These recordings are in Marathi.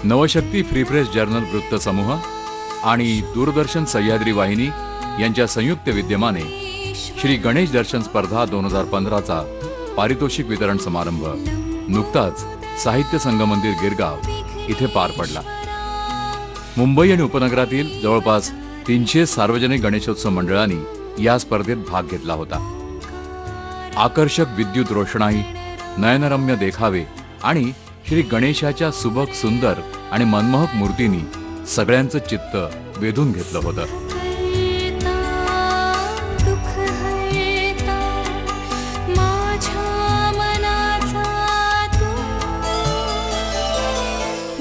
नवशक्ती फ्री प्रेस जर्नल वृत्त समूह आणि दूरदर्शन सह्याद्री वाहिनी यांच्या संयुक्त विद्यमाने श्री गणेश दर्शन स्पर्धा 2015चा पारितोषिक वितरण समारंभ नुकताच साहित्य संगमंदिर गिरगाव इथे पार पडला। मुंबई आणि उपनगरातील जवळपास 300 सार्वजनिक गणेशोत्सव मंडळांनी या स्पर्धेत भाग घेतला होता। आकर्षक विद्युत रोषणाई, नयनरम्य देखावे आणि श्री गणेशाच्या सुबक सुंदर आणि मनमोहक मूर्तींनी सगळ्यांचं चित्त वेधून घेतलं होतं।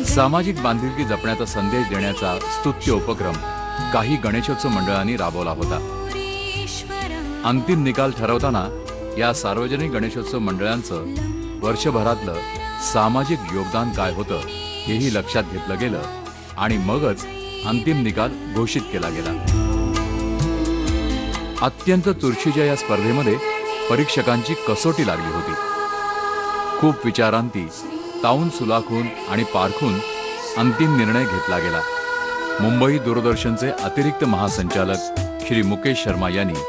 सामाजिक बांधिलकी जपण्याचा संदेश देण्याचा स्तुत्य उपक्रम काही गणेशोत्सव मंडळांनी राबवला होता। अंतिम निकाल ठरवताना या सार्वजनिक गणेशोत्सव मंडळांचं वर्षभरातलं सामाजिक योगदान काय होतं हेही लक्षात घेतलं गेलं आणि मगच अंतिम निकाल घोषित केला गेला। अत्यंत चुरशीच्या या स्पर्धेमध्ये परीक्षकांची कसोटी लागली होती। खूप विचारांती ताऊन सुलाखून आणि पारखून अंतिम निर्णय घेतला गेला। मुंबई दूरदर्शनचे अतिरिक्त महासंचालक श्री मुकेश शर्मा यांनी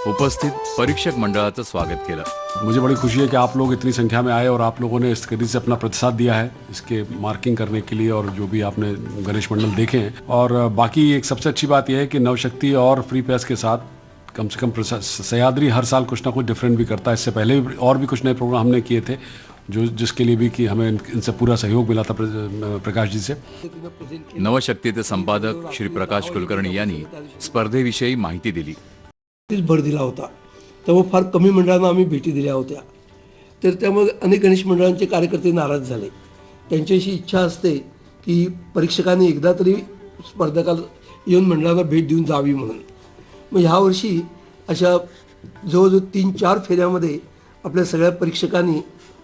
उपस्थित परीक्षक मंडळाचं स्वागत केलं। मुझे बड़ी खुशी है कि आप लोग इतनी संख्या में आए और आप लोगों ने इस कड़ी से अपना प्रतिसाद दिया है इसके मार्किंग करने के लिए, और जो भी आपने गणेश मंडल देखे हैं। और बाकी एक सबसे अच्छी बात यह है कि नवशक्ति और फ्री प्रेस के साथ कम से कम सह्याद्री हर साल कुछ ना कुछ डिफरेंट भी करता है। इससे पहले भी और भी कुछ नए प्रोग्राम हमने किए थे जिसके लिए भी कि हमें इनसे पूरा सहयोग मिला था प्रकाश जी से। नवशक्तीचे संपादक श्री प्रकाश कुलकर्णी यांनी स्पर्धेविषयी माहिती दिली। भर दिला होता, त्यामुळे फार कमी मंडळांना आम्ही भेटी दिल्या होत्या। तर त्यामुळे अनेक गणेश मंडळांचे कार्यकर्ते नाराज झाले। त्यांच्याशी इच्छा असते की परीक्षकांनी एकदा तरी स्पर्धकाला येऊन मंडळांना भेट देऊन जावी म्हणून। मग ह्या वर्षी अशा जवळजवळ 3-4 फेऱ्यामध्ये आपल्या सगळ्या परीक्षकांनी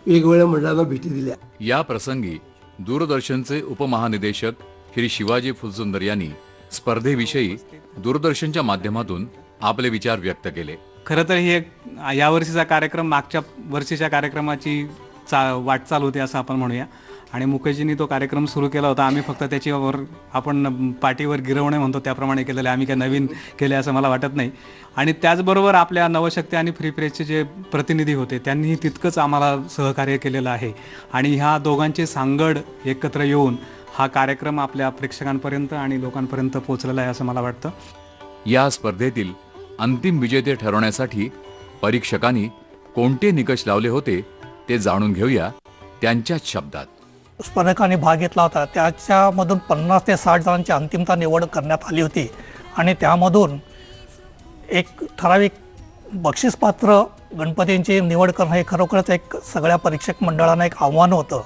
वेगवेगळ्या मंडळांना भेटी दिल्या। या प्रसंगी दूरदर्शनचे उपमहानिदेशक श्री शिवाजी फुलसुंदर यांनी स्पर्धेविषयी दूरदर्शनच्या माध्यमातून आपले विचार व्यक्त केले। खरं तर हे यावर्षीचा कार्यक्रम मागच्या वर्षीच्या कार्यक्रमाची वाटचाल होती असं आपण म्हणूया, आणि मुकेशजींनी तो कार्यक्रम सुरू केला होता। आम्ही फक्त त्याच्यावर आपण पाठीवर गिरवणे म्हणतो त्याप्रमाणे केलेले, आम्ही काही नवीन केले असं मला वाटत नाही। आणि त्याचबरोबर आपल्या नवशक्ती आणि फ्री प्रेसचे जे प्रतिनिधी होते त्यांनीही तितकंच आम्हाला सहकार्य केलेलं आहे, आणि ह्या दोघांची सांगड एकत्र येऊन हा कार्यक्रम आपल्या प्रेक्षकांपर्यंत आणि लोकांपर्यंत पोहोचलेला आहे असं मला वाटतं। या स्पर्धेतील अंतिम विजेते ठरवण्यासाठी परीक्षकांनी कोणते निकष लावले होते ते जाणून घेऊया त्यांच्याच शब्दात। स्पर्धकांनी भाग घेतला होता त्याच्यामधून 50 ते 60 जणांची अंतिमता निवड करण्यात आली होती, आणि त्यामधून एक ठराविक बक्षीसपात्र गणपतींची निवड करणं हे खरोखरच एक सगळ्या परीक्षक मंडळांना एक आव्हान होतं,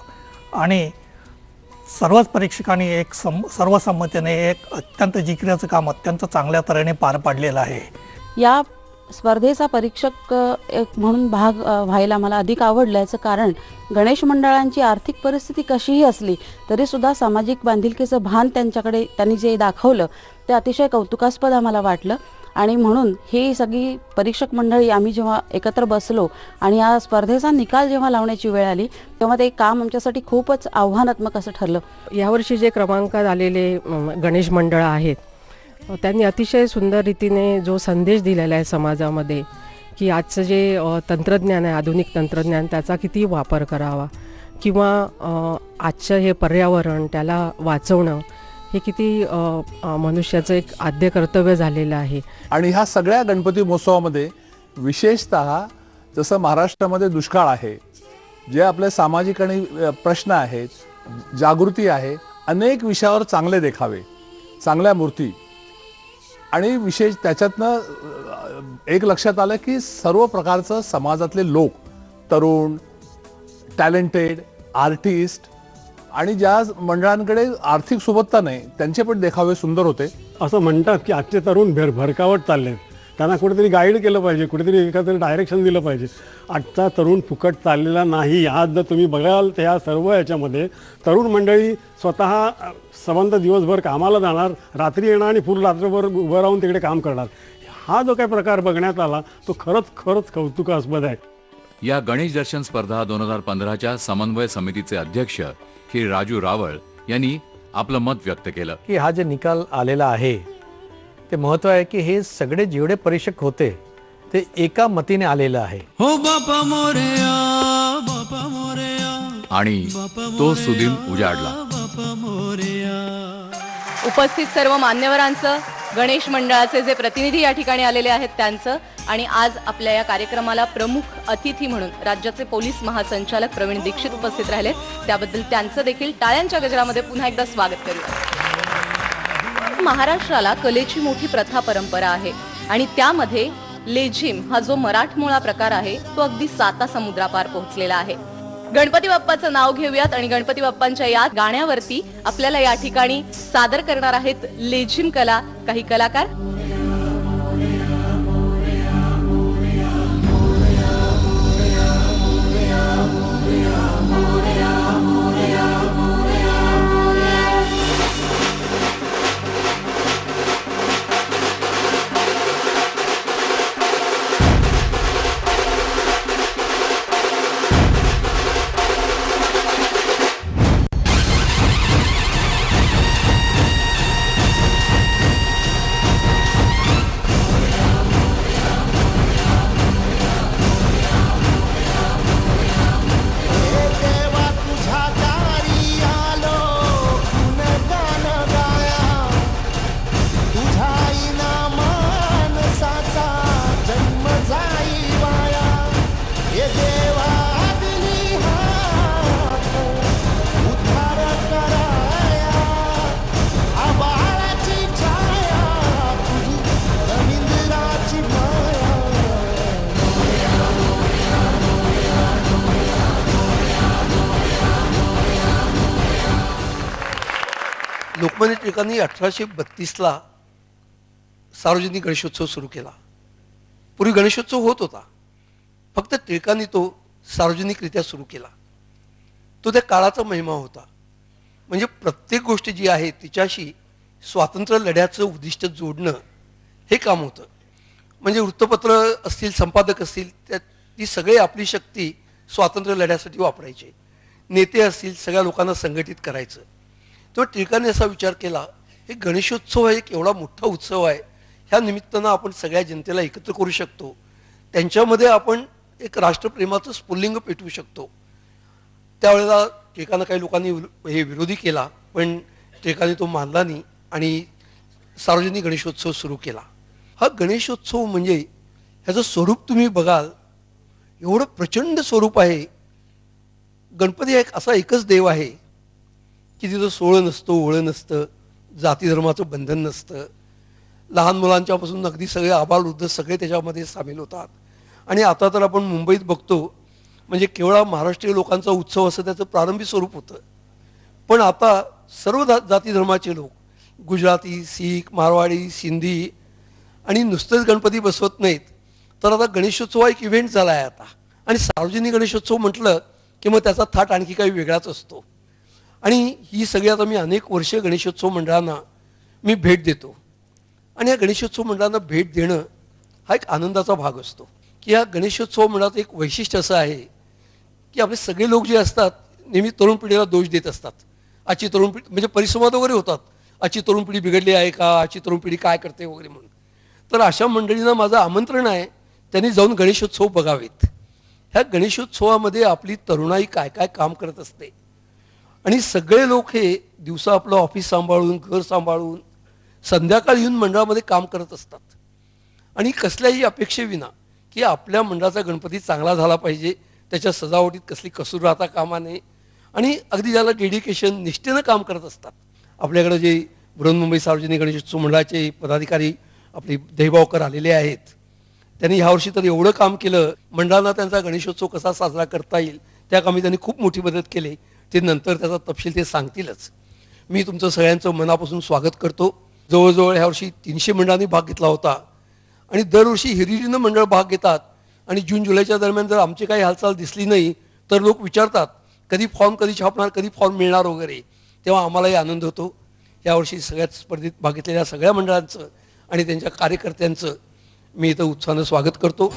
आणि सर्वच परीक्षकांनी एक सर्वसंमतीने एक अत्यंत जिकिरीचं काम अत्यंत चांगल्या तऱ्हेने पार पाडलेलं आहे। या स्पर्धेचा परीक्षक एक म्हणून भाग व्हायला मला अधिक आवडलं। याचं कारण गणेश मंडळांची आर्थिक परिस्थिती कशीही असली तरी सुद्धा सामाजिक बांधिलकीचं भान त्यांच्याकडे त्यांनी जे दाखवलं ते अतिशय कौतुकास्पद आम्हाला वाटलं, आणि म्हणून ही सगळी परीक्षक मंडळी आम्ही जेव्हा एकत्र बसलो आणि या स्पर्धेचा निकाल जेव्हा लावण्याची वेळ आली तेव्हा ते काम आमच्यासाठी खूपच आव्हानात्मक असं ठरलं। यावर्षी जे क्रमांकात आलेले गणेश मंडळ आहेत त्यांनी अतिशय सुंदर रीतीने जो संदेश दिलेला आहे समाजामध्ये की आजचं जे तंत्रज्ञान आहे, आधुनिक तंत्रज्ञान, त्याचा किती वापर करावा, किंवा आजचं हे पर्यावरण त्याला वाचवणं हे किती मनुष्याचं एक आद्य कर्तव्य झालेलं आहे। आणि ह्या सगळ्या गणपती महोत्सवामध्ये विशेषतः जसं महाराष्ट्रामध्ये दुष्काळ आहे, जे आपले सामाजिक आणि प्रश्न आहेत, जागृती आहे, अनेक विषयावर चांगले देखावे, चांगल्या मूर्ती, आणि विशेष त्याच्यातनं एक लक्षात आलं की सर्व प्रकारचं समाजातले लोक, तरुण, टॅलेंटेड, आर्टिस्ट, आणि ज्या मंडळांकडे आर्थिक सुबत्ता नाही त्यांचे पण देखावे सुंदर होते। असं म्हणतात की आजचे तरुण भरकावट चालले, त्यांना कुठेतरी गाईड केलं पाहिजे, कुठेतरी एखादं डायरेक्शन दिलं पाहिजे। आजचा तरुण फुकट चाललेला नाही। आज जर तुम्ही बघाल तर ह्या सर्व याच्यामध्ये तरुण मंडळी स्वतः संबंध दिवसभर कामाला जाणार, रात्री येणार आणि फुल रात्रभर उभं राहून तिकडे काम करणार। हा जो काही प्रकार बघण्यात आला तो खरंच कौतुकास्पद आहे। या गणेश दर्शन स्पर्धा 2015च्या समन्वय समितीचे अध्यक्ष श्री राजू रावळ यांनी आपलं मत व्यक्त केलं. की हा जे निकाल आलेला आहे ते महत्व आहे की हे सगळे जेवढे परीक्षक होते ते एका मतीने आलेलं आहे. आणि तो सुदिन उजाडला. उपस्थित सर्व मान्यवरांचं, गणेश मंडळाचे जे प्रतिनिधी या ठिकाणी आलेले आहेत त्यांचं, आणि आज आपल्या या कार्यक्रमाला प्रमुख अतिथी म्हणून राज्याचे पोलीस महासंचालक प्रवीण दीक्षित उपस्थित राहिले, त्याबद्दल त्यांचं देखील टाळ्यांच्या गजरामध्ये पुन्हा एकदा स्वागत करूया. महाराष्ट्राला कलेची मोठी प्रथा परंपरा आहे आणि त्यामध्ये लेझिम हा जो मराठमोळा प्रकार आहे तो अगदी 7 समुद्रापार पोहोचलेला आहे. गणपती बाप्पाचं नाव घेऊयात आणि गणपती बाप्पांच्या या गाण्यावरती आपल्याला या ठिकाणी सादर करणार आहेत लेझिम कला काही कलाकार. लोकमान्य टिळकांनी 1832ला सार्वजनिक गणेशोत्सव सुरू केला. पूर्वी गणेशोत्सव होत होता, फक्त टिळकांनी तो सार्वजनिकरित्या सुरू केला. तो त्या काळाचा महिमा होता. म्हणजे प्रत्येक गोष्ट जी आहे तिच्याशी स्वातंत्र्य लढ्याचं उद्दिष्ट जोडणं हे काम होतं. म्हणजे वृत्तपत्र असतील, संपादक असतील, ती सगळे आपली शक्ती स्वातंत्र्य लढ्यासाठी वापरायचे. नेते असतील, सगळ्या लोकांना संघटित करायचं. तेव्हा टिळकांनी असा विचार केला, हे गणेशोत्सव हा एक एवढा मोठा उत्सव आहे, ह्या निमित्तानं आपण सगळ्या जनतेला एकत्र करू शकतो, त्यांच्यामध्ये आपण एक राष्ट्रप्रेमाचं स्फुल्लिंग पेटवू शकतो. त्यावेळेला टिळकांना काही लोकांनी हे विरोधी केला, पण टिळकांनी तो मानला नाही आणि सार्वजनिक गणेशोत्सव सुरू केला. हा गणेशोत्सव म्हणजे ह्याचं स्वरूप तुम्ही बघाल, एवढं प्रचंड स्वरूप आहे. गणपती हा एक असा एकच देव आहे की तिथं सोहळं नसतं, ओळं नसतं, जाती धर्माचं बंधन नसतं. लहान मुलांच्यापासून अगदी सगळे आबालवृद्ध सगळे त्याच्यामध्ये सामील होतात. आणि आता तर आपण मुंबईत बघतो, म्हणजे केवळ महाराष्ट्रीय लोकांचा उत्सव असं त्याचं प्रारंभी स्वरूप होतं. पण आता सर्व जाती धर्माचे लोक, गुजराती, सीख, मारवाडी, सिंधी, आणि नुसतेच गणपती बसवत नाहीत, तर आता गणेशोत्सव हा एक इव्हेंट झाला आहे आता. आणि सार्वजनिक गणेशोत्सव म्हटलं की मग त्याचा थाट आणखी काही वेगळाच असतो. आणि ही सगळी आता मी अनेक वर्ष गणेशोत्सव मंडळांना मी भेट देतो. आणि या गणेशोत्सव मंडळांना भेट देणं हा एक आनंदाचा भाग असतो. की या गणेशोत्सव मंडळाचं एक वैशिष्ट्य असं आहे की आपले सगळे लोक जे असतात नेहमी तरुण पिढीला दोष देत असतात. आजची तरुण पिढी म्हणजे परिसंवाद वगैरे होतात, आजची तरुण पिढी बिघडली आहे का, आजची तरुण पिढी काय करते वगैरे म्हणून. तर अशा मंडळींना माझं आमंत्रण आहे, त्यांनी जाऊन गणेशोत्सव बघावेत. ह्या गणेशोत्सवामध्ये आपली तरुणाई काय काय काम करत असते. आणि सगळे लोक हे दिवसा आपलं ऑफिस सांभाळून, घर सांभाळून, संध्याकाळी येऊन मंडळामध्ये काम करत असतात. आणि कसल्याही अपेक्षेविना की आपल्या मंडळाचा गणपती चांगला झाला पाहिजे, त्याच्या सजावटीत कसली कसूर राहता कामा नये, आणि अगदी ज्याला डेडिकेशन निष्ठेनं काम करत असतात. आपल्याकडे जे बृहन्मुंबई सार्वजनिक गणेशोत्सव मंडळाचे पदाधिकारी आपले दहीभावकर आलेले आहेत, त्यांनी ह्यावर्षी तर एवढं काम केलं, मंडळांना त्यांचा गणेशोत्सव कसा साजरा करता येईल त्या कामी त्यांनी खूप मोठी मदत केली. ते नंतर त्याचा तपशील ते सांगतीलच. मी तुमचं सगळ्यांचं मनापासून स्वागत करतो. जवळजवळ ह्यावर्षी 300 मंडळांनी भाग घेतला होता. आणि दरवर्षी हिरिरीनं मंडळ भाग घेतात. आणि जून जुलैच्या दरम्यान जर आमची काही हालचाल दिसली नाही तर लोक विचारतात कधी फॉर्म कधी छापणार, कधी फॉर्म मिळणार वगैरे. तेव्हा आम्हालाही आनंद होतो. यावर्षी सगळ्यात स्पर्धेत भाग घेतलेल्या सगळ्या मंडळांचं आणि त्यांच्या कार्यकर्त्यांचं मी इथं उत्साहानं स्वागत करतो.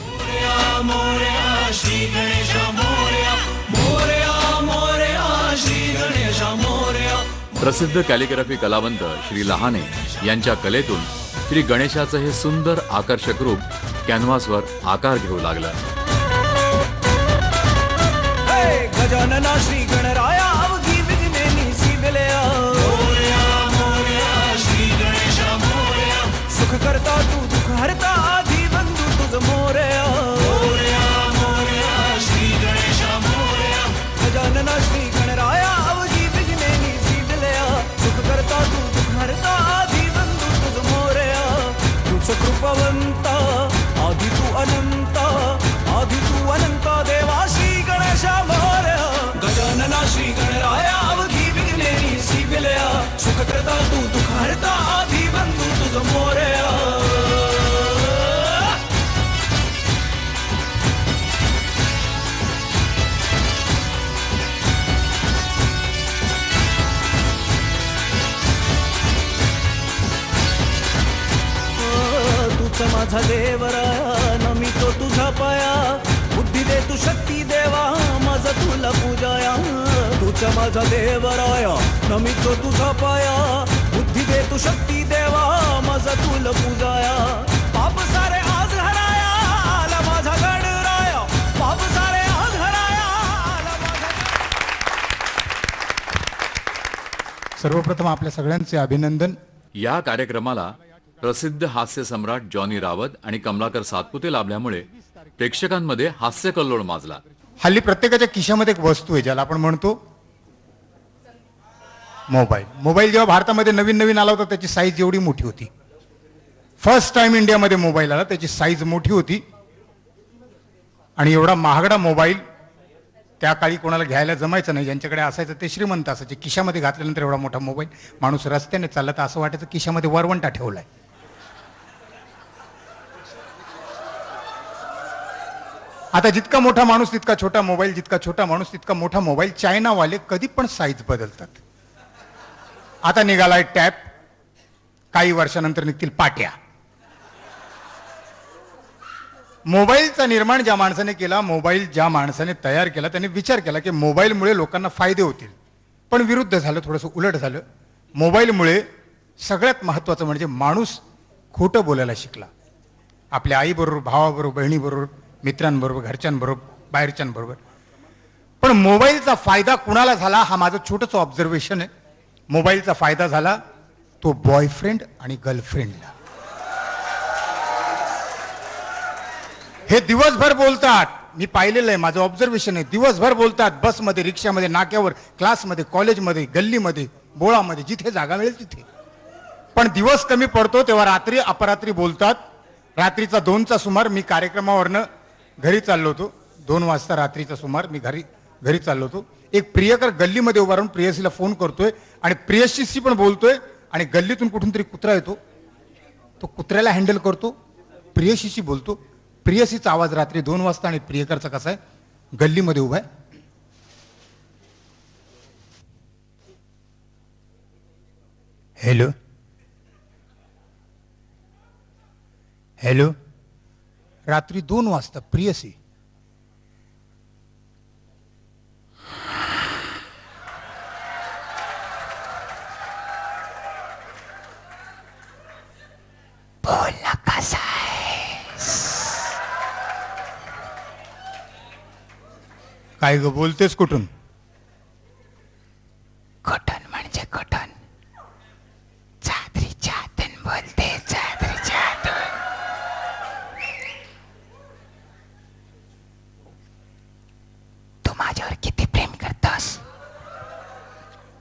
प्रसिद्ध कॅलिग्राफी कलावंत श्री लहाने यांच्या कलेतून श्री गणेशाचं हे सुंदर आकर्षक रूप कॅनव्हासवर आकार घेऊ लागलं. गजानना श्री गणराया अवघी विघ्ने निसीदल्या. श्री गणेशा मोरया सुख करता तू दुःख हरता आधी बंधू तुझ मोरया. श्री गणेशा मोरया गजानना श्री गणराया अवघी विघ्ने निसीदल्या. सुख करता तू दुःख हरता आधी बंधू तुझ मोरया. तुझ कृपवंता आधी तू अनंता आधी तू अनंता देवा श्री गणेशा मोरया. गजानना श्री गणराया अवघी विघ्ने निसीदल्या. सुख करता तू दुःख हरता आधी बंधू तुझ मोरया. तूच माझा देवराया नमितो तुझा पाया. बुद्धी दे तू शक्ती देवा माझा तुला पूजाया. तूच माझा देवराया नमितो तुझा पाया. बुद्धी दे तू शक्ती देवा माझा तुला पूजाया. पाप सारे आज हराया आला माझा गणराया. पाप सारे आज हराया आला माझा. सर्वप्रथम आपल्या सगळ्यांचे अभिनंदन. या कार्यक्रमाला प्रसिद्ध हास्य सम्राट जॉनी रावत आणि कमलाकर सातपुते लाभल्यामुळे प्रेक्षकांमध्ये हास्य कल्लोळ माजला. हल्ली प्रत्येकाच्या खिशामध्ये एक वस्तू आहे ज्याला आपण म्हणतो मोबाईल. मोबाईल जेव्हा भारतामध्ये नवीन नवीन आला होता त्याची साईज एवढी मोठी होती. फर्स्ट टाइम इंडियामध्ये मोबाईल आला त्याची साईज मोठी होती. आणि एवढा महागडा मोबाईल त्या काळी कोणाला घ्यायला जमायचं नाही. ज्यांच्याकडे असायचं ते श्रीमंत असायचे. खिशामध्ये घातल्यानंतर एवढा मोठा मोबाईल माणूस रस्त्याने चालला तर असं वाटायचं खिशामध्ये वरवंटा ठेवलाय. आता जितका मोठा माणूस तितका छोटा मोबाईल, जितका छोटा माणूस तितका मोठा मोबाईल. चायनावाले कधी पण साईज बदलतात. आता निघालाय टॅब, काही वर्षानंतर निघतील पाट्या. मोबाईलचा निर्माण ज्या माणसाने केला, मोबाईल ज्या माणसाने तयार केला त्याने विचार केला की मोबाईलमुळे लोकांना फायदे होतील. पण विरुद्ध झालं, थोडंसं उलट झालं. मोबाईलमुळे सगळ्यात महत्त्वाचं म्हणजे माणूस खोटं बोलायला शिकला. आपल्या आईबरोबर, भावाबरोबर, बहिणीबरोबर, मित्रांबरोबर, घरच्यांबरोबर, बाहेरच्यांबरोबर. पण मोबाईलचा फायदा कुणाला झाला हा माझं छोटंसं ऑब्झर्वेशन आहे. मोबाईलचा फायदा झाला तो बॉयफ्रेंड आणि गर्लफ्रेंडला. हे दिवसभर बोलतात. मी पाहिलेलं आहे, माझं ऑब्झर्वेशन आहे. दिवसभर बोलतात, बसमध्ये, रिक्षामध्ये, नाक्यावर, क्लासमध्ये, कॉलेजमध्ये, गल्लीमध्ये, बोळामध्ये, जिथे जागा मिळेल तिथे. पण दिवस कमी पडतो तेव्हा रात्री अपरात्री बोलतात. रात्रीचा 2चा सुमार मी कार्यक्रमावरनं घरी चाललो होतो. 2 वाजता रात्रीचा सुमार मी घरी चाललो होतो. एक प्रियकर गल्लीमध्ये उभा राहून प्रेयसीला फोन करतोय आणि प्रेयसीशी पण बोलतोय. आणि गल्लीतून कुठून तरी कुत्रा येतो, तो कुत्र्याला हँडल करतो, प्रेयसीशी बोलतो. प्रेयसीचा आवाज रात्री 2 वाजता आणि प्रियकरचा कसा आहे, गल्लीमध्ये उभा आहे. हॅलो हॅलो, रात्री 2 वाजता प्रेयसी. बोल ना कसा आहेस? काय ग बोलतेस कुठून? कुठून म्हणजे कुठून? चादरीच्या हातून बोलते, चादरीच्या हातून. तू माझ्यावर किती प्रेम करतोस?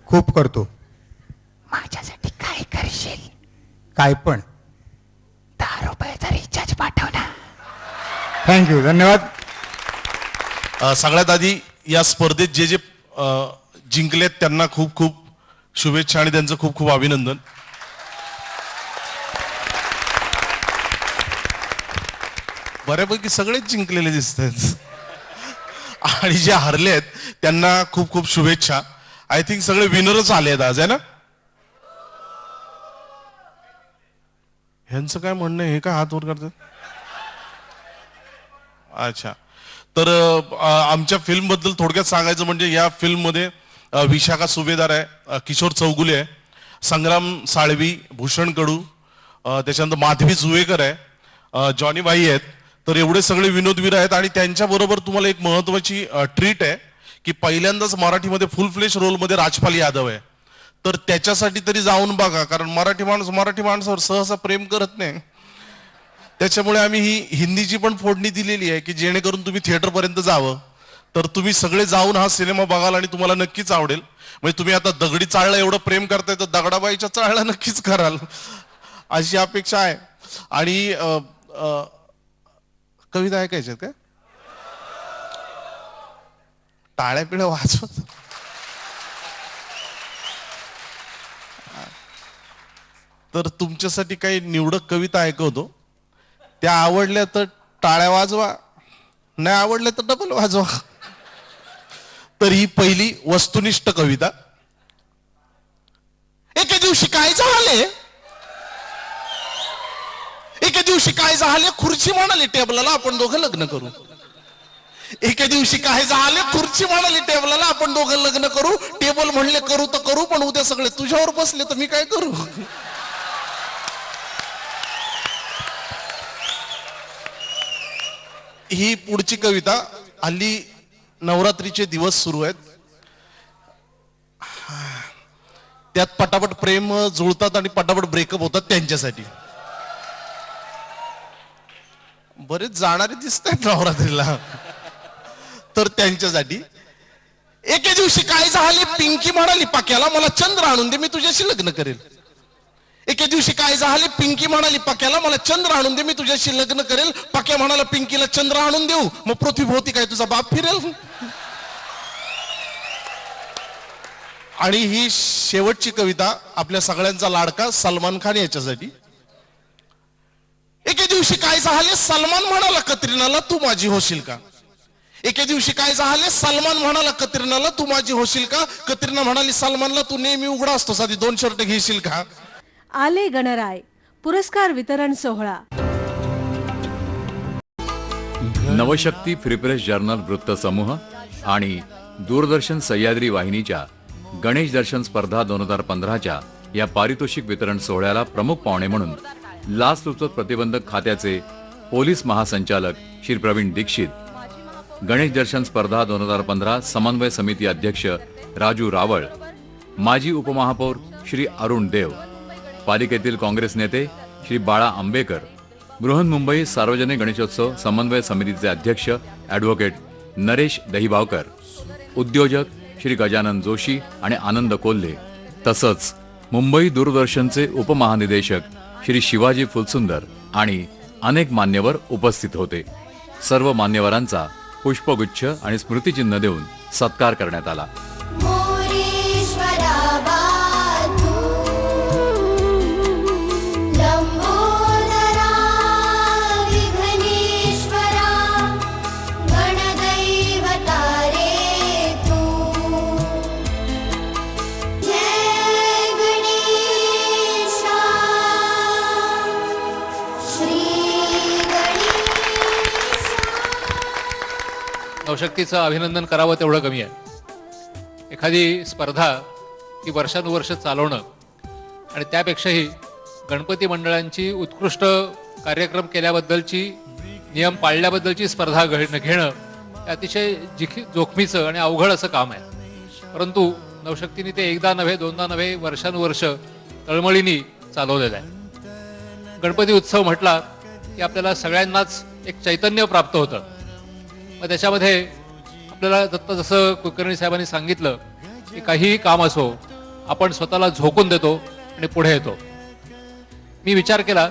खूप करतो. माझ्यासाठी काय करशील? काय पण. 10 रुपयाचा रिचार्ज पाठव ना. थँक्यू, धन्यवाद. सगळ्यात आधी या स्पर्धेत जे जे जिंकलेत त्यांना खूप खूप शुभेच्छा आणि त्यांचं खूप खूप अभिनंदन. बऱ्यापैकी सगळेच जिंकलेले दिसत आहेत आणि जे हरले आहेत त्यांना खूप खूप शुभेच्छा. आय थिंक सगळे विनरच आले आहेत आज, आहे ना? ह्यांचं काय म्हणणं आहे? हे काय हात वर करतात? अच्छा, तर आमच्या फिल्म बद्दल थोडक्यात सांगायचं म्हणजे या फिल्म मध्ये विशाखा सुभेदार आहे, किशोर चौगुले आहे, संग्राम साळवी, भूषण कडू, त्याच्यानंतर माधवी जुवेकर आहे, जॉनी बाई आहेत. तर एवढे सगळे विनोदवीर आहेत आणि त्यांच्याबरोबर तुम्हाला एक महत्वाची ट्रीट आहे की पहिल्यांदाच मराठीमध्ये फुल फ्लेश रोलमध्ये राजपाल यादव आहे. तर त्याच्यासाठी तरी जाऊन बघा, कारण मराठी माणसावर सहसा प्रेम करत नाही. त्याच्यामुळे आम्ही ही हिंदीची पण फोडणी दिलेली आहे की जेणेकरून तुम्ही थिएटरपर्यंत जावं. तर तुम्ही सगळे जाऊन हा सिनेमा बघाल आणि तुम्हाला नक्कीच आवडेल. म्हणजे तुम्ही आता दगडी चाळला एवढं प्रेम करताय तर दगडाबाईच्या चाळला नक्कीच कराल अशी अपेक्षा आहे. आणि कविता ऐकायच्यात काय? टाळ्या पिळ्या वाजवत. तर तुमच्यासाठी काही निवडक कविता ऐकवतो. त्या आवडल्या तर टाळ्या वाजवा, नाही आवडल्या तर डबल वाजवा. तर ही पहिली वस्तुनिष्ठ कविता. एके दिवशी काय झाले, एके दिवशी काय झाले, खुर्ची म्हणाली टेबलाला आपण दोघं लग्न करू. एके दिवशी काय झाले, खुर्ची म्हणाली टेबलाला आपण दोघं लग्न करू. टेबल म्हणले करू तर करू, पण उद्या सगळे तुझ्यावर बसले तर मी काय करू. ही पुढची कविता. हल्ली नवरात्रीचे दिवस सुरू आहेत, त्यात पटापट प्रेम जुळतात आणि पटापट ब्रेकअप होतात त्यांच्यासाठी. बरेच जाणारे दिसत आहेत नवरात्रीला, तर त्यांच्यासाठी. एके दिवशी काय झाले, पिंकी म्हणाली पक्याला मला चंद्र आणून दे, मी तुझ्याशी लग्न करेल. एके दिवशी काय झाले, पिंकी म्हणाली पक्याला मला चंद्र आणून दे, मी तुझ्याशी लग्न करेल. पक्या म्हणाला पिंकीला चंद्र आणून देऊ, मग पृथ्वीभोवती काय तुझा बाप फिरेल. आणि ही शेवटची कविता आपल्या सगळ्यांचा लाडका सलमान खान याच्यासाठी. एके दिवशी काय झाले, सलमान म्हणाला कतरिनाला तू माझी होशील का. एके दिवशी काय झाले, सलमान म्हणाला कतरिनाला तू माझी होशील का. कतरिना म्हणाली सलमानला तू नेहमी उघडा असतो, साधी 2 शर्ट घेशील का. आले गणराय पुरस्कार वितरण सोहळा. नवशक्ती फ्री प्रेस जर्नल वृत्त समूह आणि दूरदर्शन सह्याद्री वाहिनीच्या गणेश दर्शन स्पर्धा 2015च्या या पारितोषिक वितरण सोहळ्याला प्रमुख पाहुणे म्हणून लाचलुचपत प्रतिबंधक खात्याचे पोलीस महासंचालक श्री प्रवीण दीक्षित, गणेश दर्शन स्पर्धा 2015 समन्वय समिती अध्यक्ष राजू रावळ, माजी उपमहापौर श्री अरुण देव, पालिकेतील काँग्रेस नेते श्री बाळा आंबेकर, बृहन्मुंबई सार्वजनिक गणेशोत्सव समन्वय समितीचे अध्यक्ष ॲडव्होकेट नरेश दहिबावकर, उद्योजक श्री गजानन जोशी आणि आनंद कोल्हे, तसंच मुंबई दूरदर्शनचे उपमहानिदेशक श्री शिवाजी फुलसुंदर आणि अनेक मान्यवर उपस्थित होते. सर्व मान्यवरांचा पुष्पगुच्छ आणि स्मृतिचिन्ह देऊन सत्कार करण्यात आला. नवशक्तीचं अभिनंदन करावं तेवढं कमी आहे. एखादी स्पर्धा ही वर्षानुवर्ष चालवणं आणि त्यापेक्षाही गणपती मंडळांची उत्कृष्ट कार्यक्रम केल्याबद्दलची, नियम पाळल्याबद्दलची स्पर्धा घेणं हे अतिशय जोखमीचं आणि अवघड असं काम आहे. परंतु नवशक्तीने ते एकदा नव्हे, दोनदा नव्हे, वर्षानुवर्ष तळमळीने चालवलेलं आहे. गणपती उत्सव म्हटला की आपल्याला सगळ्यांनाच एक चैतन्य प्राप्त होतं. मग त्याच्यामध्ये आपल्याला जसं कुलकर्णी साहेबांनी सांगितलं की काहीही काम असो आपण स्वतःला झोकून देतो आणि पुढे येतो. मी विचार केला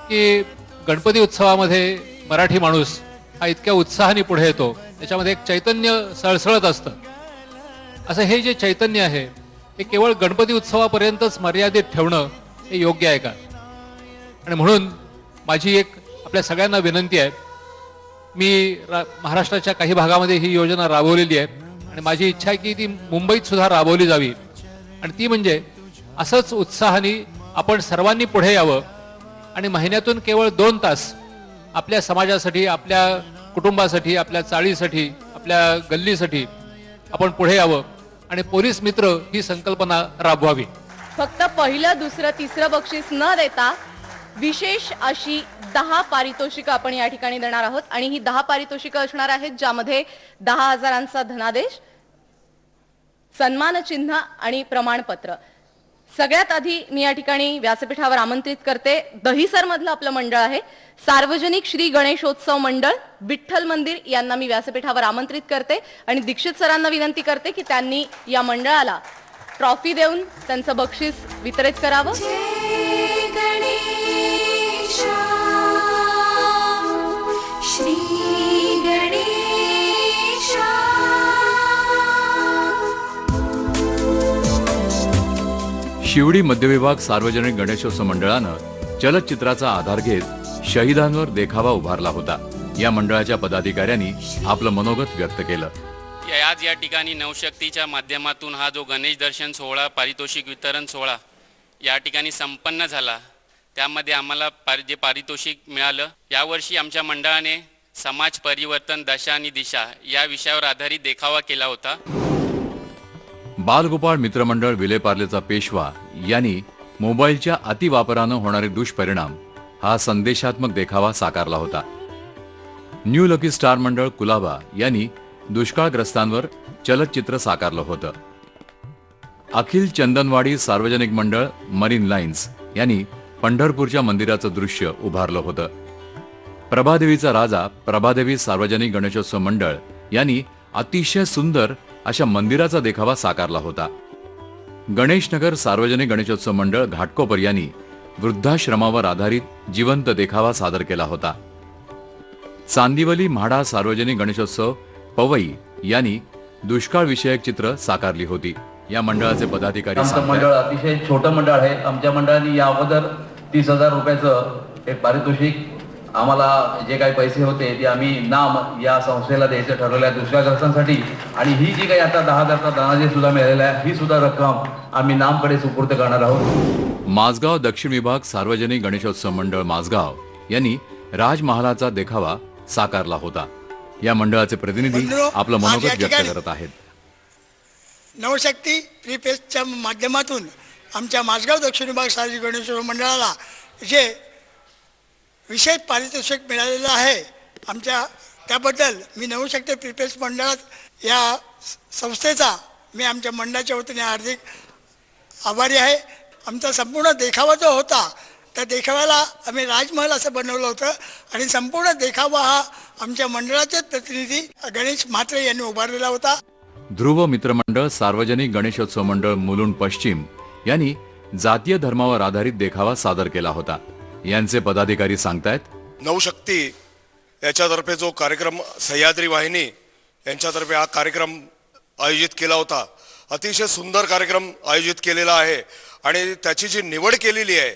की गणपती उत्सवामध्ये मराठी माणूस हा इतक्या उत्साहाने पुढे येतो, त्याच्यामध्ये एक चैतन्य सळसळत असतं. असं हे जे चैतन्य आहे हे केवळ गणपती उत्सवापर्यंतच मर्यादित ठेवणं हे योग्य आहे का. आणि म्हणून माझी एक आपल्या सगळ्यांना विनंती आहे. मी महाराष्ट्राच्या काही भागामध्ये ही योजना राबवलेली आहे आणि माझी इच्छा आहे की ती मुंबईत सुद्धा राबवली जावी. आणि ती म्हणजे असंच उत्साहाने आपण सर्वांनी पुढे यावं आणि महिन्यातून केवळ 2 तास आपल्या समाजासाठी, आपल्या कुटुंबासाठी, आपल्या चाळीसाठी, आपल्या गल्लीसाठी आपण पुढे यावं आणि पोलीस मित्र ही संकल्पना राबवावी. फक्त पहिलं दुसरं तिसरं बक्षीस न देता विशेष अशी 10 पारितोषिकं आपण या ठिकाणी देणार आहोत आणि ही 10 पारितोषिकं असणार आहेत ज्यामध्ये 10,000चा धनादेश, सन्मानचिन्ह आणि प्रमाणपत्र. सगळ्यात आधी मी या ठिकाणी व्यासपीठावर आमंत्रित करते, दहिसर मधलं आपलं मंडळ आहे सार्वजनिक श्री गणेशोत्सव मंडळ विठ्ठल मंदिर यांना मी व्यासपीठावर आमंत्रित करते आणि दीक्षित सरांना विनंती करते की त्यांनी या मंडळाला ट्रॉफी देऊन त्यांचं बक्षीस वितरित करावं. शिवडी मध्यविभाग सार्वजनिक गणेशोत्सव मंडळानं चलचित्राचा आधार घेत शहीदांवर देखावा उभारला होता. या मंडळाच्या पदाधिकाऱ्यांनी आपलं मनोगत व्यक्त केलं. आज या ठिकाणी नवशक्तीच्या माध्यमातून हा जो गणेश दर्शन सोहळा, पारितोषिक वितरण सोहळा या ठिकाणी संपन्न झाला, त्यामध्ये आम्हाला जे पारितोषिक मिळालं. यावर्षी आमच्या मंडळाने समाज परिवर्तन दशा आणि दिशा या विषयावर आधारित देखावा केला होता. बालगोपाळ मित्रमंडळ विलेपार्लेचा पेशवा यांनी मोबाईलच्या अतिवापरानं होणारे दुष्परिणाम हा संदेशात्मक देखावा साकारला होता. न्यू लकी स्टार मंडळ कुलाबा यांनी दुष्काळग्रस्तांवर चलचित्र साकारलं होतं. अखिल चंदनवाडी सार्वजनिक मंडळ मरीन लाईन्स यांनी पंढरपूरच्या मंदिराचं दृश्य उभारलं होतं. प्रभादेवीचा राजा प्रभादेवी सार्वजनिक गणेशोत्सव मंडळ यांनी अतिशय सुंदर अशा मंदिराचा देखावा साकारला होता. गणेशनगर सार्वजनिक गणेशोत्सव मंडळ घाटकोपर यांनी वृद्धाश्रमावर आधारित जिवंत देखावा सादर केला होता. चांदिवली म्हाडा सार्वजनिक गणेशोत्सव पवई यांनी दुष्काळ विषयक चित्र साकारली होती. या मंडळाचे पदाधिकारी आमचं मंडळ अतिशय छोटं मंडळ आहे. आमच्या मंडळाने या अगोदर 30,000 रुपयाचं एक पारितोषिक, आम्हाला जे काही पैसे होते ते आम्ही नाम या संस्थेला द्यायचं ठरवलं आहे दुष्काळग्रस्तांसाठी. आणि ही जी काही आता 10,000चा धनादेश सुद्धा मिळालेला आहे, ही सुद्धा रक्कम आम्ही नामकडे सुपूर्द करणार आहोत. माझगाव दक्षिण विभाग सार्वजनिक गणेशोत्सव मंडळ माझगाव यांनी राजमहालाचा देखावा साकारला होता. या मंडळाचे प्रतिनिधी आपलं मनोगत व्यक्त करत आहेत. नवशक्ती प्रीपेस्टच्या माध्यमातून आमच्या माझगाव दक्षिण विभाग सार्वजनिक गणेशोत्सव मंडळाला जे विशेष पारितोषिक मिळालेलं आहे आमच्या, त्याबद्दल मी नवशक्ती प्रीपेस्ट मंडळात या संस्थेचा मी आमच्या मंडळाच्या वतीने हार्दिक आभारी आहे. आमचा संपूर्ण देखावा जो होता त्या देखाव्याला आम्ही राजमहल असं बनवलं होतं आणि संपूर्ण देखावा हा आमच्या मंडळाचे प्रतिनिधी गणेश म्हात्रे यांनी उभारलेला होता. ध्रुव मित्रमंडळ सार्वजनिक गणेशोत्सव मंडळ मुलुंड पश्चिम यांनी जातीय धर्मावर आधारित देखावा सादर केला होता. यांचे पदाधिकारी सांगतायत, नवशक्ती याच्यातर्फे जो कार्यक्रम सह्याद्री वाहिनी यांच्यातर्फे हा कार्यक्रम आयोजित केला होता, अतिशय सुंदर कार्यक्रम आयोजित केलेला आहे आणि त्याची जी निवड केलेली आहे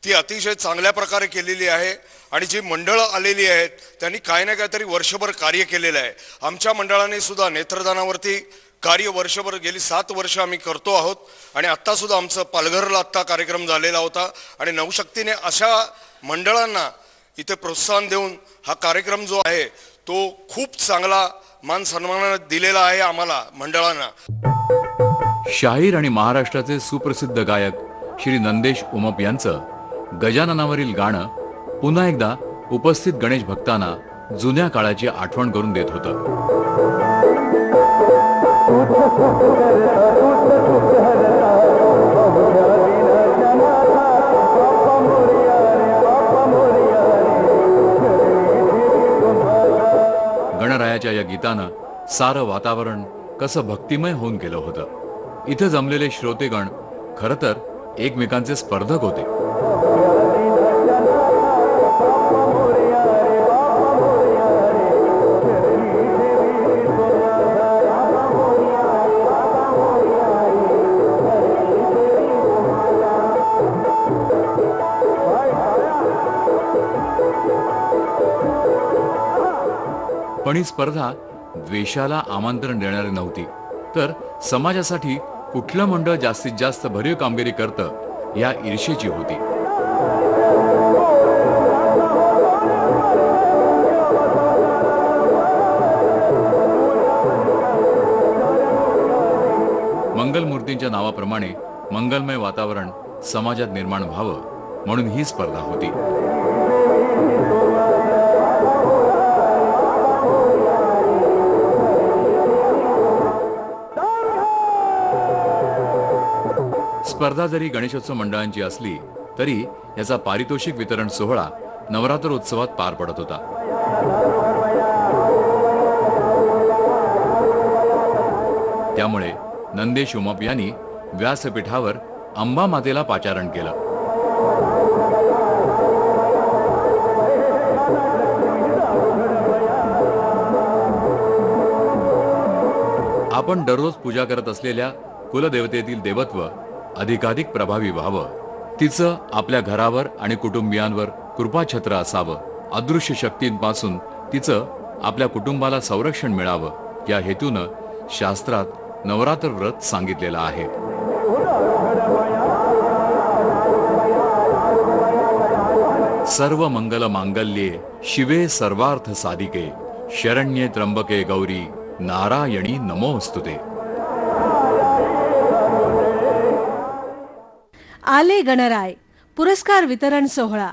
ती अतिशय चांगल्या प्रकारे केलेली आहे. आणि जी मंडळं आलेली आहेत त्यांनी काही ना काहीतरी वर्षभर कार्य केलेलं आहे. आमच्या मंडळाने सुद्धा नेत्रदानावरती कार्य वर्षभर गेली 7 वर्ष आम्ही करतो आहोत आणि आत्ता सुद्धा आमचं पालघरला आत्ता कार्यक्रम झालेला होता. आणि नवशक्तीने अशा मंडळांना इथे प्रोत्साहन देऊन हा कार्यक्रम जो आहे तो खूप चांगला मान सन्मानाने दिलेला आहे आम्हाला मंडळांना. शाहीर आणि महाराष्ट्राचे सुप्रसिद्ध गायक श्री नंदेश उमप यांचं गजाननावरील गाणं पुन्हा एकदा उपस्थित गणेश भक्तांना जुन्या काळाची आठवण करून देत होतं. गणरायाच्या या गीतानं सारं वातावरण कसं भक्तिमय होऊन गेलं होतं. इथं जमलेले श्रोतेगण खरं तर एकमेकांचे स्पर्धक होते. पण ही स्पर्धा द्वेषाला आमंत्रण देणारी नव्हती, तर समाजासाठी कुठलं मंडळ जास्तीत जास्त भरीव कामगिरी करतं या ईर्षेची होती. मंगलमूर्तींच्या नावाप्रमाणे मंगलमय वातावरण समाजात निर्माण व्हावं म्हणून ही स्पर्धा होती. स्पर्धा जरी गणेशोत्सव मंडळांची असली तरी याचा पारितोषिक वितरण सोहळा नवरात्र उत्सवात पार पडत होता. त्यामुळे नंदेश उमप यांनी व्यासपीठावर अंबा मातेला पाचारण केलं. आपण दररोज पूजा करत असलेल्या कुलदेवतेतील देवत्व अधिकाधिक प्रभावी व्हावं, तिचं आपल्या घरावर आणि कुटुंबियांवर कृपाछत्र असावं, अदृश्य शक्तींपासून तिचं आपल्या कुटुंबाला संरक्षण मिळावं, या हेतूनं शास्त्रात नवरात्र व्रत सांगितलेलं आहे. सर्व मंगल मांगल्ये शिवे सर्वार्थ साधिके शरण्ये त्र्यंबके गौरी नारायणी नमोस्तुते. आले गणराय पुरस्कार वितरण सोहळा.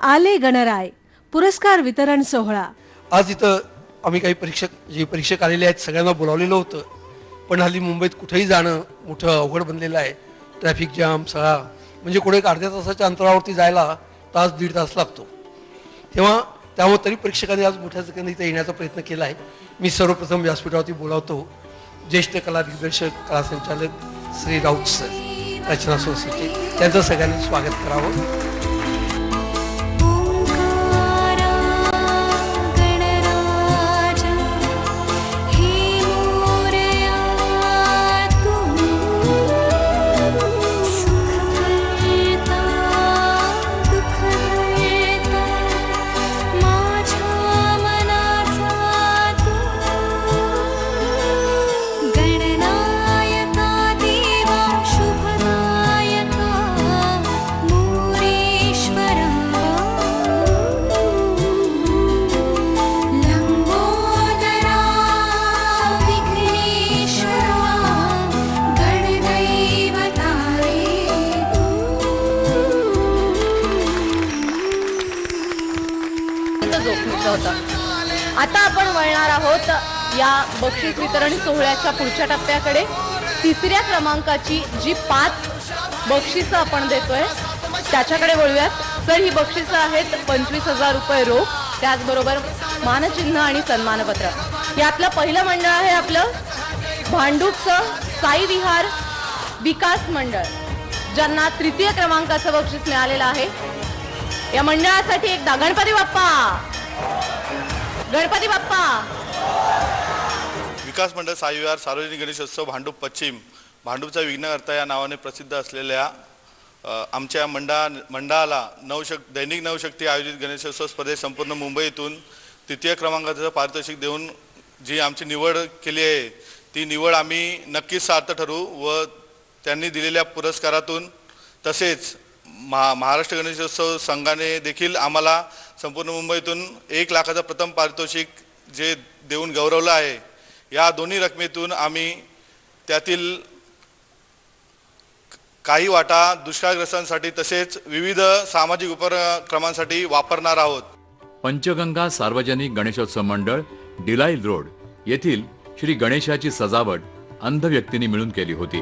आले गणराय पुरस्कार वितरण सोहळा. आज इथं आम्ही काही परीक्षक आलेले आहेत, सगळ्यांना बोलावलेलं होतं, पण हल्ली मुंबईत कुठेही जाणं मोठं अवघड बनलेलं आहे. ट्रॅफिक जाम सगळा, म्हणजे कुठे एक अर्ध्या तासाच्या अंतरावरती जायला तास दीड तास लागतो. त्यामुळे तरी परीक्षकांनी आज मोठ्या संख्येने इथे येण्याचा प्रयत्न केला आहे. मी सर्वप्रथम व्यासपीठावरती बोलावतो ज्येष्ठ कला दिग्दर्शक कला संचालक श्री राऊत सर, रचना सोसायटी, त्यांचं सगळ्यांनी स्वागत करावं. आता आपण वळणार आहोत या बक्षीस वितरण सोहळ्याच्या पुढच्या टप्प्याकडे. तिसऱ्या क्रमांकाची जी 5 बक्षिसं आपण देतोय त्याच्याकडे वळूयात. सर, ही बक्षिसं आहेत 25,000 रुपये रोख, त्याचबरोबर मानचिन्ह आणि सन्मानपत्र. यातलं पहिलं मंडळ आहे आपलं भांडूपचं साई विहार विकास मंडळ, ज्यांना तृतीय क्रमांकाचं बक्षीस मिळालेलं आहे. या मंडळासाठी एकदा गणपती बाप्पा, गणपती बाप्पा. विकास मंडळ साई विहार सार्वजनिक गणेशोत्सव भांडूप पश्चिम, भांडूपचा विघ्नहर्ता या नावाने प्रसिद्ध असलेल्या आमच्या मंडळाला दैनिक नवशक्ती आयोजित गणेशोत्सव स्पर्धेत संपूर्ण मुंबईतून तृतीय क्रमांकाचं पारितोषिक देऊन जी आमची निवड केली आहे, ती निवड आम्ही नक्कीच सार्थ ठरवू व त्यांनी दिलेल्या पुरस्कारातून तसेच महाराष्ट्र गणेशोत्सव संघाने देखील आम्हाला संपूर्ण मुंबईतून 1 लाखाचं प्रथम पारितोषिक जे देऊन गौरवलं आहे, या दोन्ही रकमेतून आम्ही त्यातील काही वाटा दुष्काळग्रस्तांसाठी तसेच विविध सामाजिक उपक्रमांसाठी वापरणार आहोत. पंचगंगा सार्वजनिक गणेशोत्सव मंडळ, डिलाईल रोड येथील श्री गणेशाची सजावट अंध व्यक्तींनी मिळून केली होती.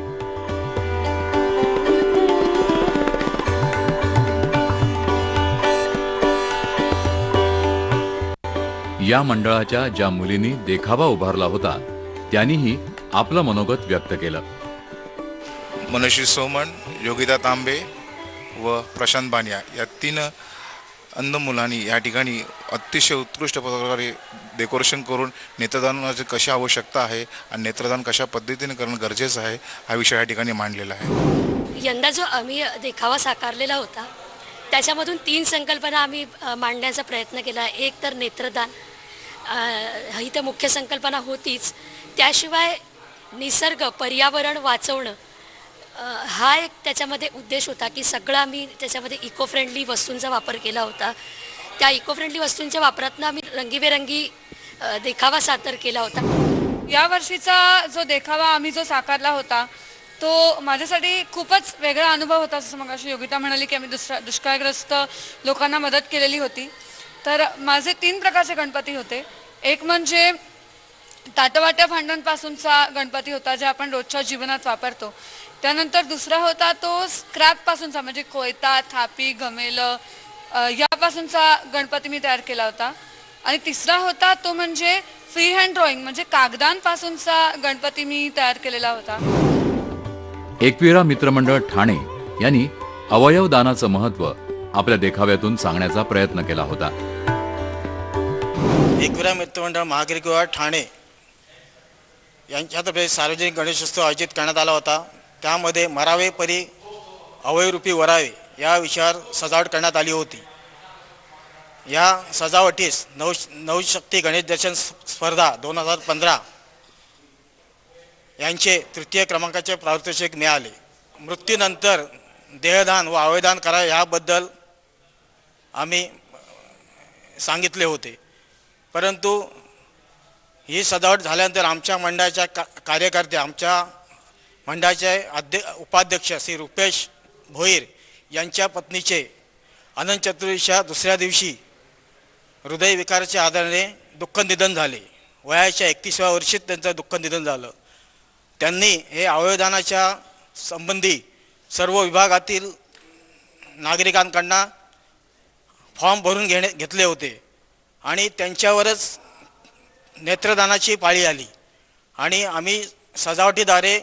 या मंडळाच्या ज्या मुलींनी देखावा उभारला होता त्यांनीही आपलं मनोगत व्यक्त केलं. मनोश्री सोमण, योगिता तांबे व प्रशांत बानिया या 3 अंध मुलांनी या ठिकाणी अतिशय उत्कृष्ट प्रकारे डेकोरेशन करून नेत्रदानाची कशी आवश्यकता आहे आणि नेत्रदान कशा पद्धतीने करणं गरजेचं आहे हा विषय या ठिकाणी मांडलेला आहे. यंदा जो आम्ही देखावा साकारलेला होता त्याच्यामधून 3 संकल्पना आम्ही मांडण्याचा प्रयत्न केला. एक तर नेत्रदान, ही तर मुख्य संकल्पना होतीच. त्याशिवाय निसर्ग, पर्यावरण वाचवणं हा एक त्याच्यामध्ये उद्देश होता की सगळं आम्ही त्याच्यामध्ये इको फ्रेंडली वस्तूंचा वापर केला होता. त्या इको फ्रेंडली वस्तूंच्या वापरातनं आम्ही रंगीबेरंगी देखावा सादर केला होता. या वर्षीचा जो देखावा आम्ही जो साकारला होता तो माझ्यासाठी खूपच वेगळा अनुभव होता. जसं मग अशी योगिता म्हणाली की आम्ही दुष्काळग्रस्त लोकांना मदत केलेली होती. तर माझे 3 प्रकारचे गणपती होते. एक म्हणजे ताटवाट्या भांड्यांपासूनचा गणपती होता जे आपण रोजच्या जीवनात वापरतो. त्यानंतर दुसरा होता तो स्क्रॅपपासूनचा म्हणजे कोयता, थापी, घमेलं यापासूनचा गणपती मी तयार केला होता. आणि तिसरा होता तो म्हणजे फ्री हँड ड्रॉइंग म्हणजे कागदांपासूनचा गणपती मी तयार केलेला होता. एकविरा मित्रमंडळ ठाणे यांनी अवयव दानाचं महत्त्व आपल्या देखाव्यातून सांगण्याचा प्रयत्न केला होता. एकविरा मित्रमंडळ महागिरी किंवा ठाणे यांच्यातर्फे सार्वजनिक गणेशोत्सव आयोजित करण्यात आला होता. त्यामध्ये मरावे परी अवयवरूपी वरावे या विषयावर सजावट करण्यात आली होती. या सजावटीस नवशक्ती गणेश दर्शन स्पर्धा 2015 यांचे 3य क्रमांकाचे पारितोषिक मिळाले. मृत्यूनंतर देहदान व अवयवदान करा याबद्दल आम्ही सांगितले होते. परंतु ही सजावट झाल्यानंतर आमच्या मंडळाच्या कार्यकर्ते, आमच्या मंडळाचे उपाध्यक्ष श्री रुपेश भोईर यांच्या पत्नीचे अनंत चतुर्दशीच्या दुसऱ्या दिवशी हृदयविकाराच्या आधाराने दुःख निधन झाले. वयाच्या 31व्या वर्षीत त्यांचं दुःख निधन झालं. त्यांनी हे अवयवदानाच्या संबंधी सर्व विभागातील नागरिकांकडून फॉर्म भरून घेतले होते आणि त्यांच्यावरच नेत्रदानाची पाळी आली आणि आम्ही सजावटीद्वारे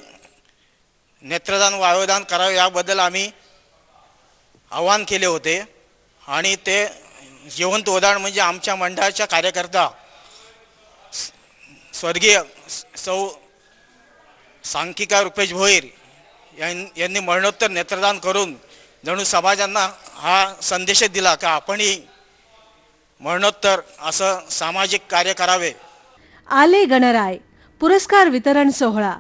नेत्रदान व अवयवदान करावे याबद्दल आम्ही आवाहन केले होते. आणि ते जिवंत उदाहरण म्हणजे आमच्या मंडळाच्या कार्यकर्ता स्वर्गीय सौ सांख्यिका रुपेश भोईर यांनी मरणोत्तर नेत्रदान करून जणू समाजांना हा संदेश दिला की आपणही मरणोत्तर असं सामाजिक कार्य करावे. आले गणराय पुरस्कार वितरण सोहळा.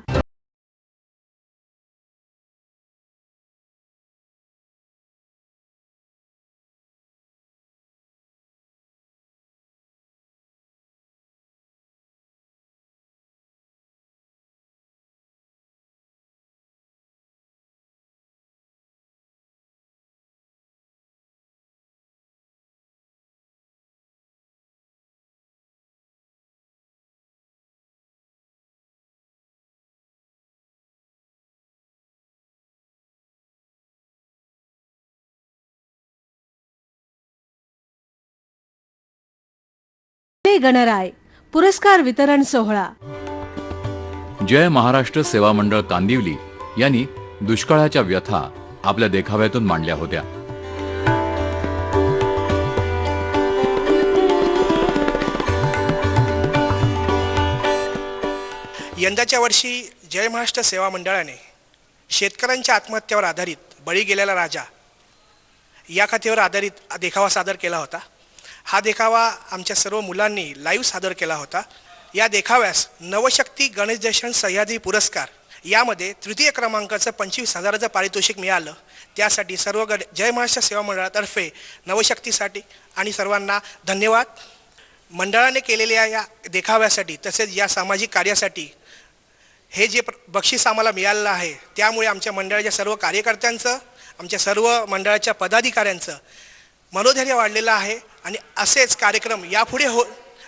गणराय पुरस्कार वितरण सोहळा. जय महाराष्ट्र सेवा मंडळ कांदिवली यांनी दुष्काळाच्या व्यथा आपल्या देखाव्यातून मांडल्या होत्या. यंदाच्या वर्षी जय महाराष्ट्र सेवा मंडळाने शेतकऱ्यांच्या आत्महत्यावर आधारित बळी गेलेला राजा या कथेवर आधारित देखावा सादर केला होता. हा देखावा आमच्या सर्व मुलांनी लाईव्ह सादर केला होता. या देखाव्यास नवशक्ती गणेश दर्शन सह्याद्री पुरस्कार यामध्ये 3य क्रमांकाचं 25,000चं पारितोषिक मिळालं. त्यासाठी सर्व जय महाराष्ट्र सेवा मंडळातर्फे नवशक्तीसाठी आणि सर्वांना धन्यवाद. मंडळाने केलेल्या या देखाव्यासाठी तसेच या सामाजिक कार्यासाठी हे जे बक्षीस आम्हाला मिळालेलं आहे त्यामुळे आमच्या मंडळाच्या सर्व कार्यकर्त्यांचं, आमच्या सर्व मंडळाच्या पदाधिकाऱ्यांचं मनोधैर्य वाढलेलं आहे आणि असेच कार्यक्रम यापुढे हो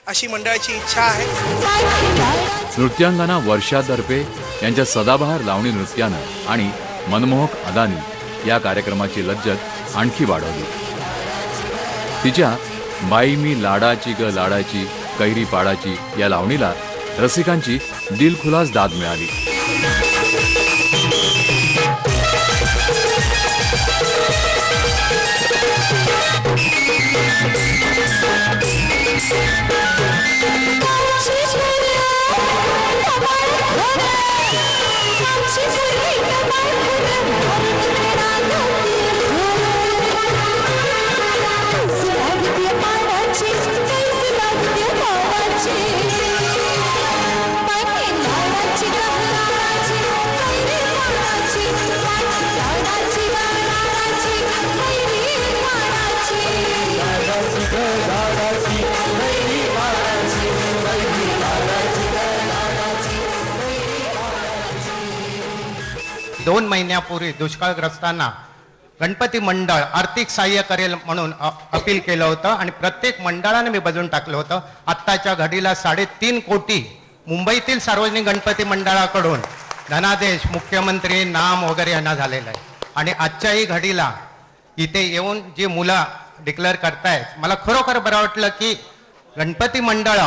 अशी मंडळाची इच्छा आहे. नृत्यांगना वर्षा दर्पे यांच्या सदाबहार लावणी नृत्यानं आणि मनमोहक अदानी या कार्यक्रमाची लज्जत आणखी वाढवली. तिच्या बाई मी लाडाची ग लाडाची कैरी पाडाची या लावणीला रसिकांची दिलखुलास दाद मिळाली. दोन महिन्यापूर्वी दुष्काळग्रस्तांना गणपती मंडळ आर्थिक सहाय्य करेल म्हणून अपील केलं होतं आणि प्रत्येक मंडळाने मी बजून टाकलं होतं. आत्ताच्या घडीला 3.5 कोटी मुंबईतील सार्वजनिक गणपती मंडळाकडून धनादेश, मुख्यमंत्री नाम वगैरे यांना झालेलं आहे. आणि आजच्याही घडीला इथे येऊन जी मुलं डिक्लेअर करतायत, मला खरोखर बरं वाटलं की गणपती मंडळ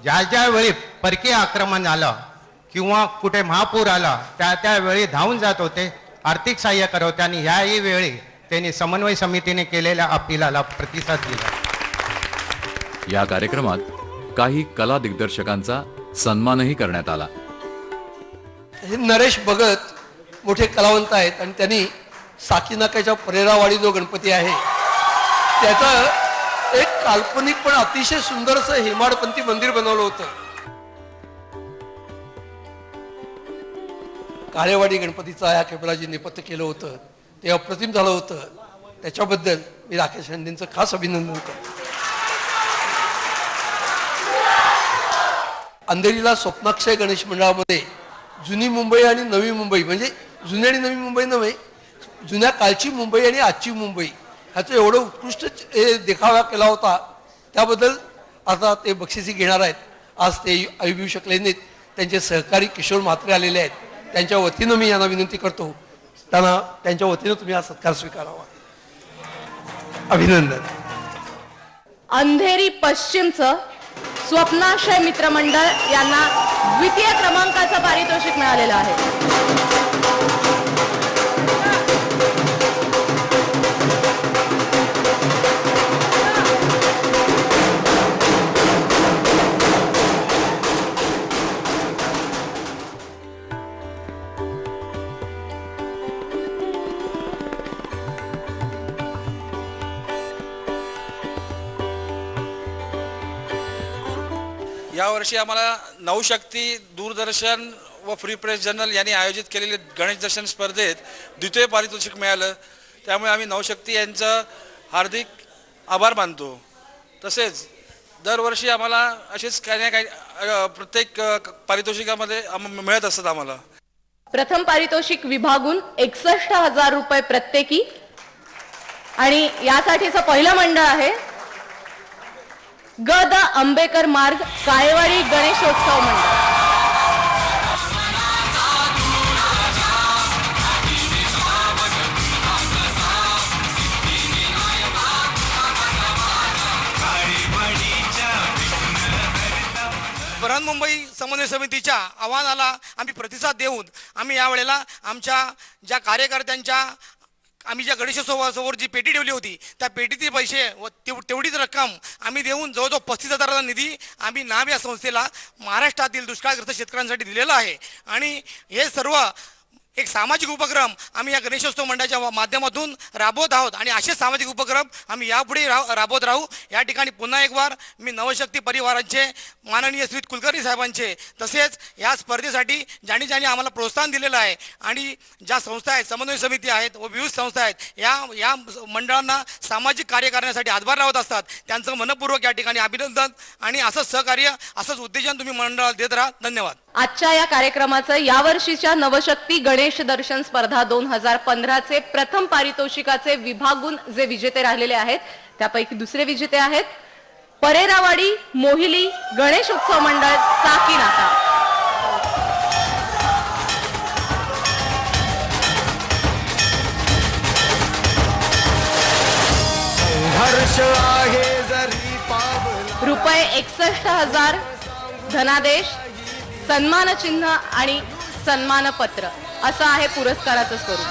ज्या ज्या वेळी परकीय आक्रमण आलं किंवा कुठे महापूर आला त्यावेळी धावून जात होते, आर्थिक सहाय्य करत होते आणि याही वेळी त्यांनी समन्वय समितीने केलेल्या अपिलाला प्रतिसाद दिला. या कार्यक्रमात काही कला दिग्दर्शकांचा सन्मानही करण्यात आला. हे नरेश भगत मोठे कलावंत आहेत आणि त्यांनी साकीनाक्याच्या परेरावाडी जो गणपती आहे त्याचं एक काल्पनिक पण अतिशय सुंदर असं हेमाडपंथी मंदिर बनवलं होतं. काळेवाडी गणपतीचा या खेपलाजी नेपथ्य केलं होतं ते अप्रतिम झालं होतं. त्याच्याबद्दल मी राकेश हंडेंचं खास अभिनंदन करतो. अंधेरीला स्वप्नाक्षय गणेश मंडळामध्ये जुनी मुंबई आणि नवी मुंबई, म्हणजे जुनी आणि नवी मुंबई नव्हे, जुन्या कालची मुंबई आणि आजची मुंबई ह्याचं एवढं उत्कृष्ट देखावा केला होता. त्याबद्दल आता ते बक्षिसी घेणार आहेत. आज ते येऊ शकले नाहीत. त्यांचे सहकारी किशोर म्हात्रे आलेले आहेत. त्यांच्या वतीनं मी यांना विनंती करतो, त्यांना त्यांच्या वतीनं तुम्ही हा सत्कार स्वीकारावा. अभिनंदन. अंधेरी पश्चिमचं स्वप्नाशय मित्रमंडळ यांना द्वितीय क्रमांकाचं पारितोषिक मिळालेलं आहे. यावर्षी आम्हाला नवशक्ती, दूरदर्शन व फ्री प्रेस जर्नल यांनी आयोजित केलेले गणेश दर्शन स्पर्धेत द्वितीय पारितोषिक मिळालं. त्यामुळे आम्ही नवशक्ती यांचं हार्दिक आभार मानतो. तसेच दरवर्षी आम्हाला असेच काही ना काही प्रत्येक पारितोषिकामध्ये मिळत असतात आम्हाला. प्रथम पारितोषिक विभागून 61,000 रुपये प्रत्येकी आणि यासाठीचं पहिलं मंडळ आहे ग. द. आंबेकर मार्ग काळेवाडी गणेशोत्सव मंडळ. बृहन्मुंबई समन्वय समितीच्या आव्हानाला आम्ही प्रतिसाद देऊन आम्ही यावेळेला आमच्या ज्या कार्यकर्त्यांच्या आम्ही ज्या गणेशोत्सवासमोर जी पेटी ठेवली होती त्या पेटीतील पैसे व तेवढीच रक्कम आम्ही देऊन जवळजवळ 35,000चा निधी आम्ही नाम या संस्थेला महाराष्ट्रातील दुष्काळग्रस्त शेतकऱ्यांसाठी दिलेला आहे. आणि हे सर्व एक सामाजिक उपक्रम आम्ही या गणेशोत्सव मंडळाच्या माध्यमातून राबवत आहोत आणि असे सामाजिक उपक्रम आम्ही यापुढे राबवत राहू. या ठिकाणी पुन्हा एक बार मी नवशक्ती परिवारांचे माननीय श्री कुलकर्णी साहेबांचे तसेच या स्पर्धेसाठी ज्यांनी आम्हाला प्रोत्साहन दिलेलं आहे आणि ज्या संस्था आहेत, समन्वय समिती आहेत व विविध संस्था आहेत, या मंडळांना सामाजिक कार्य करण्यासाठी हातभार लावत असतात, त्यांचं मनपूर्वक या ठिकाणी अभिनंदन आणि असंच सहकार्य, असंच उत्तेजन तुम्ही मंडळाला देत राहा. धन्यवाद. आजच्या या कार्यक्रमाचं यावर्षीच्या नवशक्ती गणेश दर्शन स्पर्धा 2015चे प्रथम पारितोषिकाचे विभागून जे विजेते राहिलेले आहेत त्यापैकी दुसरे विजेते आहेत परेरावाडी मोहिली गणेशोत्सव मंडळ साकीनाका. संघर्ष आहे जरी पावला रुपये 61,000 धनादेश, सन्मानचिन्ह आणि सन्मानपत्र असं आहे पुरस्काराचं स्वरूप.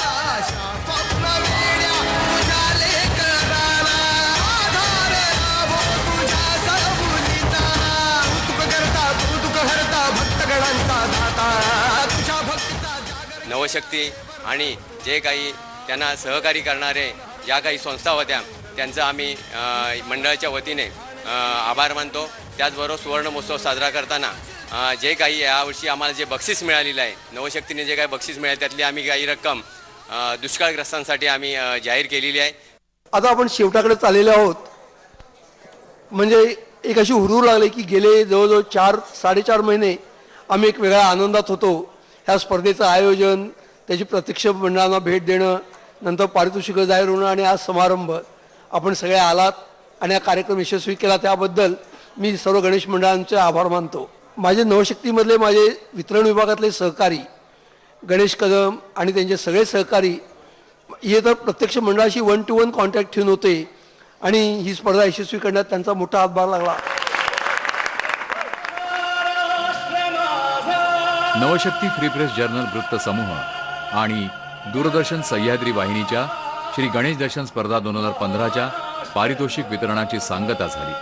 नवशक्ती आणि जे काही त्यांना सहकारी करणारे ज्या काही संस्था होत्या त्यांचं आम्ही मंडळाच्या वतीने आभार मानतो. त्याचबरोबर सुवर्ण महोत्सव साजरा करताना जे काही यावर्षी आम्हाला जे बक्षीस मिळालेलं आहे, नवशक्तीने जे काही बक्षीस मिळाले त्यातली आम्ही काही रक्कम दुष्काळग्रस्तांसाठी आम्ही जाहीर केलेली आहे. आता आपण शेवटाकडे चाललेलो आहोत. म्हणजे एक अशी हुरूर लागली की गेले जवळजवळ 4-4.5 महिने आम्ही एक वेगळ्या आनंदात होतो. ह्या स्पर्धेचं आयोजन, त्याची प्रत्यक्ष मंडळांना भेट देणं, नंतर पारितोषिकं जाहीर होणं आणि आज समारंभ. आपण सगळे आलात आणि हा कार्यक्रम यशस्वी केला त्याबद्दल मी सर्व गणेश मंडळांचे आभार मानतो. माझे नवशक्तीमधले माझे वितरण विभागातले सहकारी गणेश कदम आणि त्यांचे सगळे सहकारी हे तर प्रत्यक्ष मंडळाशी 1-to-1 कॉन्टॅक्ट ठेवून होते आणि ही स्पर्धा यशस्वी करण्यात त्यांचा मोठा हातभार लागला. नवशक्ती फ्री प्रेस जर्नल वृत्त समूह आणि दूरदर्शन सह्याद्री वाहिनीच्या श्री गणेश दर्शन स्पर्धा 2015च्या पारितोषिक वितरणाची सांगता झाली.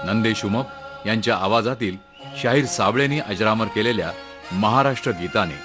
नंदेश उमप यांच्या आवाजातील शाहीर साबळेंनी अजरामर केलेल्या महाराष्ट्र गीताने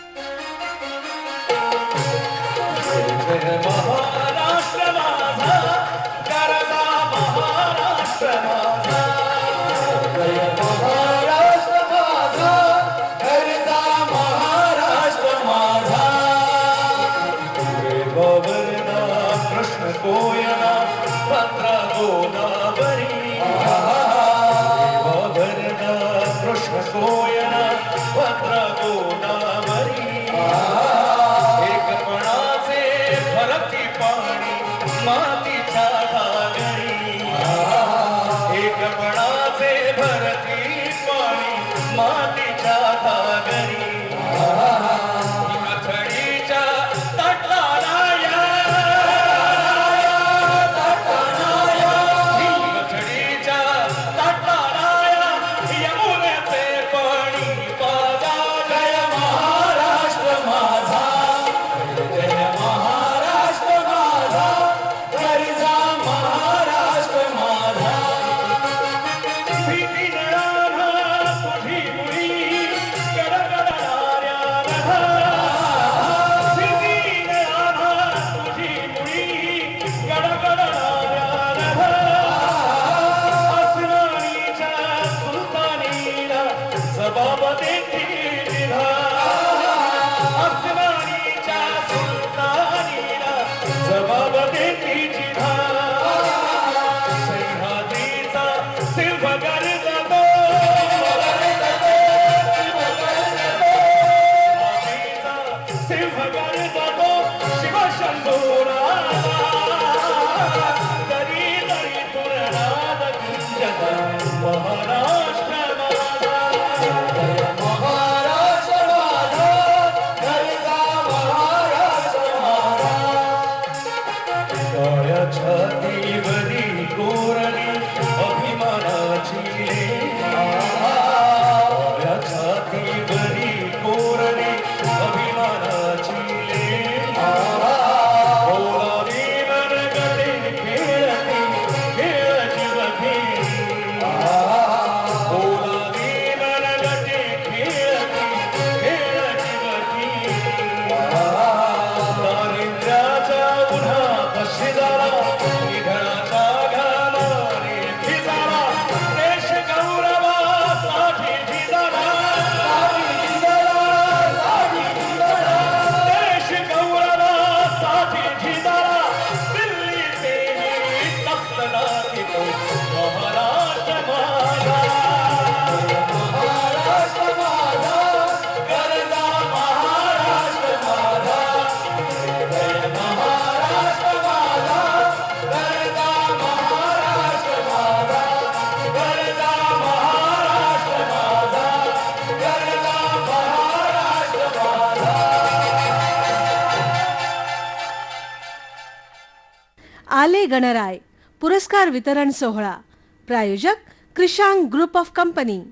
आले गणराय पुरस्कार वितरण सोहळा. प्रायोजक Krishang Group of Company.